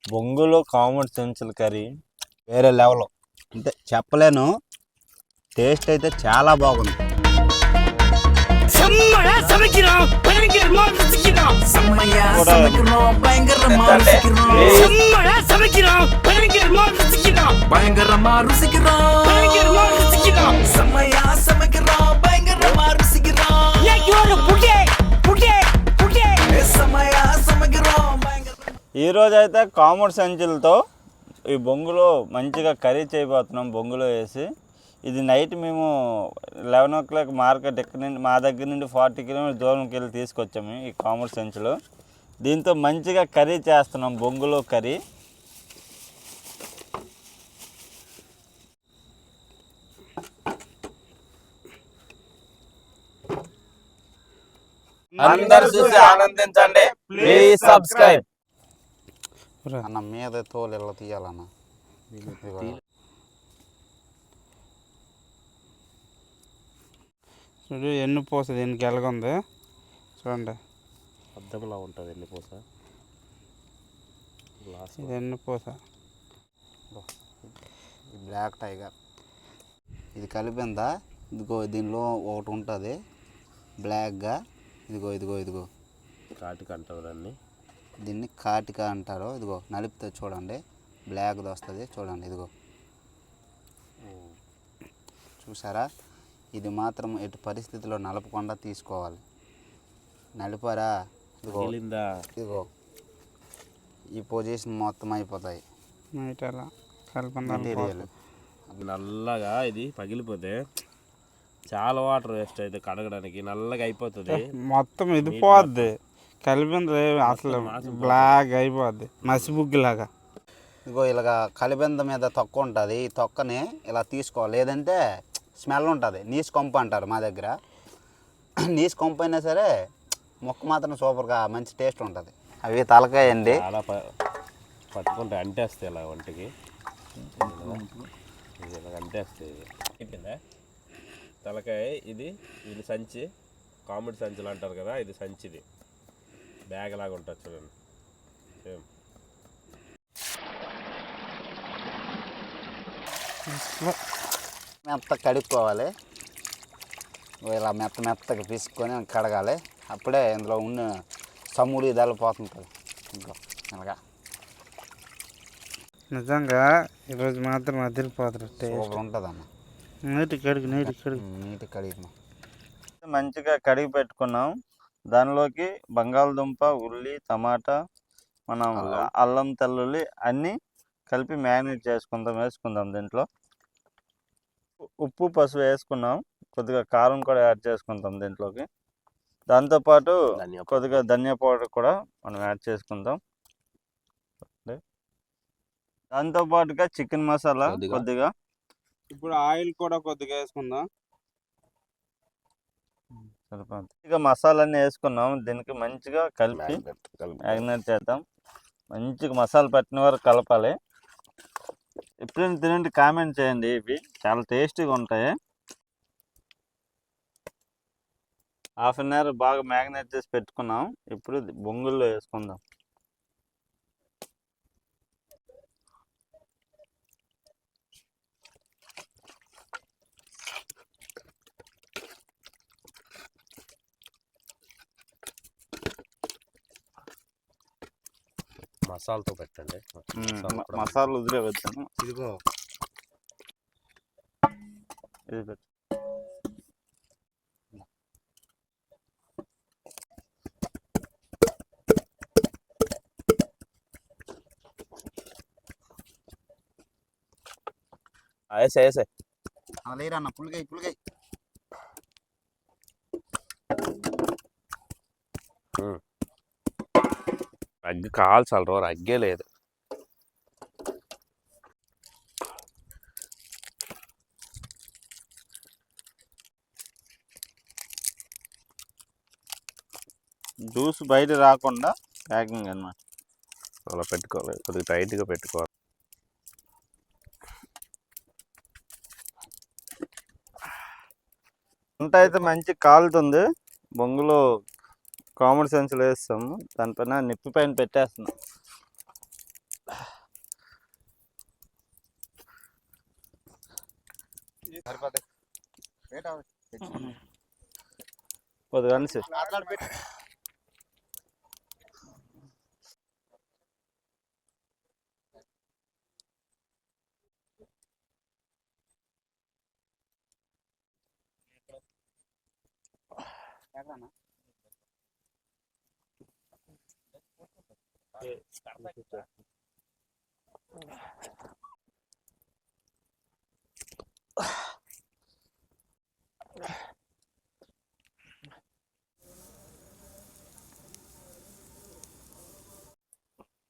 బొంగులో common సెన్సుల curry వేరే level. అంటే చెప్పలేను, టేస్ట్ అయితే చాలా బాగుంది. ఈరోజు అయితే కామన్ సంచులతో ఈ బొంగులో మంచిగా కర్రీ చేయబోతున్నాం. బొంగులో వేసి ఇది నైట్ మేము 11 o'clock మార్కెట్ ఎక్కడి నుండి మా దగ్గర నుండి 40 kilometers దూరంకి వెళ్ళి తీసుకొచ్చాము ఈ కామన్ సంచులు. దీంతో మంచిగా కర్రీ చేస్తున్నాం, బొంగులో కర్రీ. అందరూ చూసి ఆనందించండి. Please subscribe. అన్న మీద తోలు ఎలా తీయాలన్న? చూడు ఎన్ని పూస దీనికి ఎలాగుంది చూడండి. అద్దంలా ఉంటుంది ఎన్ని పూస. ఇది ఎన్ని పూస. బ్లాక్ టైగర్ ఇది కలిపిందా? ఇదిగో దీనిలో ఒకటి ఉంటుంది బ్లాక్గా. ఇదిగో ఇదిగో ఇదిగో కాటిక అంటారు దాన్ని. దీన్ని కాటిక అంటారు. ఇదిగో నలిపితే చూడండి బ్లాక్ది వస్తుంది చూడండి. ఇదిగో చూసారా? ఇది మాత్రం ఎటు పరిస్థితిలో నలపకుండా తీసుకోవాలి. నలిపారా ఇదిగో ఇదిగో ఈ పొజిషన్ మొత్తం అయిపోతాయి. మెటీరియల్ నల్లగా ఇది పగిలిపోతే చాలా వాటర్ వేస్ట్ అయితే కడగడానికి నల్లగా అయిపోతుంది. మొత్తం ఇది పోద్ది కలిపింది అసలు బ్లాక్ అయిపోద్ది మసిబుగ్గిలాగా. ఇదిగో ఇలాగా కలిబింద మీద తొక్క ఉంటుంది. ఈ తొక్కని ఇలా తీసుకోవాలి, లేదంటే స్మెల్ ఉంటుంది. నీసు కొంప అంటారు మా దగ్గర. నీసు కొంప అయినా సరే మొక్క మాత్రం సూపర్గా మంచి టేస్ట్ ఉంటుంది. అవి తలకాయ అండి. చాలా పట్టుకుంటే అంటేస్తాయి ఇలా వంటికి. ఇలా అంటేస్తాయి. అయిపోయిందా తలకాయ? ఇది సంచి, కామెడీ సంచులు అంటారు కదా, ఇది సంచిది బ్యాగ్ లాగా ఉంటుంది చూడండి. సేమ్ మెత్త కడుక్కోవాలి. ఇలా మెత్తగా పిసుకొని కడగాలి. అప్పుడే ఇందులో ఉన్న సమ్ముడు ఇదాలు పోతుంటుంది. ఇంకో ఇలాగా నిజంగా ఈరోజు మాత్రం అదిరిపోతుంది. సూపర్ ఉంటుంది అన్న. నీటి కడిగి మంచిగా కడిగి పెట్టుకున్నాం. దానిలోకి బంగాళదుంప, ఉల్లి, టమాటా, మనం అల్లం, తెల్లుల్లి అన్నీ కలిపి మ్యారినేట్ వేసుకుందాం. దీంట్లో ఉప్పు, పసుపు వేసుకున్నాం. కొద్దిగా కారం కూడా యాడ్ చేసుకుందాం దీంట్లోకి. దాంతోపాటు కొద్దిగా ధనియా పౌడర్ కూడా మనం యాడ్ చేసుకుందాం. దాంతోపాటుగా చికెన్ మసాలా కొద్దిగా. ఇప్పుడు ఆయిల్ కూడా కొద్దిగా వేసుకుందాం. ఇక మసాలాన్ని వేసుకున్నాం. దీనికి మంచిగా కలిపి మ్యారినేట్ చేద్దాం. మంచిగా మసాలా పట్టిన వరకు కలపాలి. ఎప్పుడైనా తినండి, కామెంట్ చేయండి. ఇవి చాలా టేస్టీగా ఉంటాయి. హాఫ్ అన్ అవర్ బాగా మ్యారినేట్ చేసి పెట్టుకున్నాం. ఇప్పుడు బొంగుల్లో వేసుకుందాం. మసాలాతో పెట్టండి. మసాలా వదిలే వచ్చాను. ఇదిగో ఇది పెట్టు. వేసే లేరన్న పులిగాయి అగ్గి కాల్చాలి. రోజు అగ్గే లేదు. జ్యూస్ బయట రాకుండా ప్యాకింగ్ అన్నమాట. అలా పెట్టుకోవాలి, కొద్దిగా టైట్గా పెట్టుకోవాలి. వంట అయితే మంచి కాలుతుంది. బొంగులో కామన్ సెన్స్లో వేస్తాము. దానిపైన నిప్పి పైన పెట్టేస్తున్నాం. కొద్దిగా అనిసి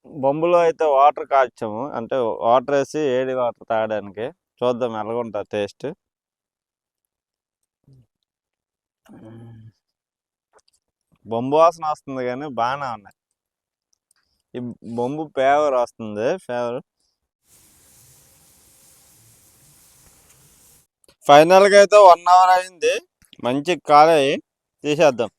బొంబులో అయితే వాటర్ కాచాము, అంటే వాటర్ వేసి ఏడి వాటర్ తాగడానికి. చూద్దాం ఎలాగుంటుంది టేస్ట్. బొంబు వాసన వస్తుంది కానీ బాగానే ఉన్నాయి. ఈ బొంబు ఫ్లేవర్ వస్తుంది. ఫైనల్గా అయితే 1 అవర్ అయింది. మంచి కాలే తీసేద్దాం.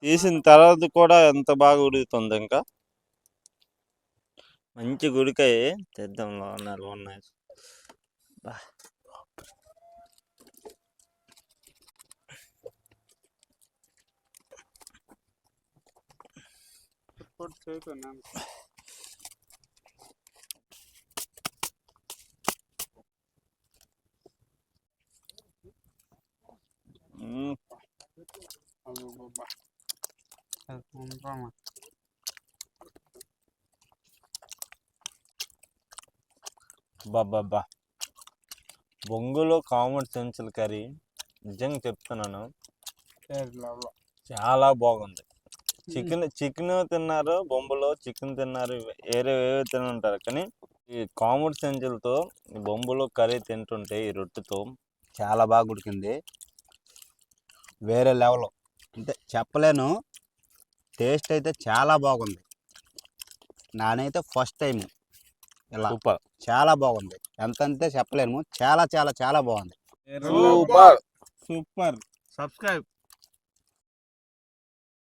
తీసిన తర్వాత కూడా ఎంత బాగా ఉడుకుతుంది. ఇంకా మంచి గుడికాయ తెద్దాం. ఉన్నాయి బాబా బొంగులో కామెడీ సెన్సుల కర్రీ నిజంగా చెప్తున్నాను, చాలా బాగుంది. చికెన్ తిన్నారు, బొంబులో చికెన్ తిన్నారు, వేరే తినుంటారు. కానీ ఈ కామెడీ సెన్సులతో బొంబులో కర్రీ తింటుంటే ఈ రొట్టెతో చాలా బాగా ఉడికింది. వేరే లెవెల్ అంటే చెప్పలేను. టేస్ట్ అయితే చాలా బాగుంది. నానైతే ఫస్ట్ టైం ఇలా సూపర్. చాలా బాగుంది. ఎంతంటే చెప్పలేము. చాలా చాలా చాలా బాగుంది. సూపర్. సబ్స్క్రైబ్.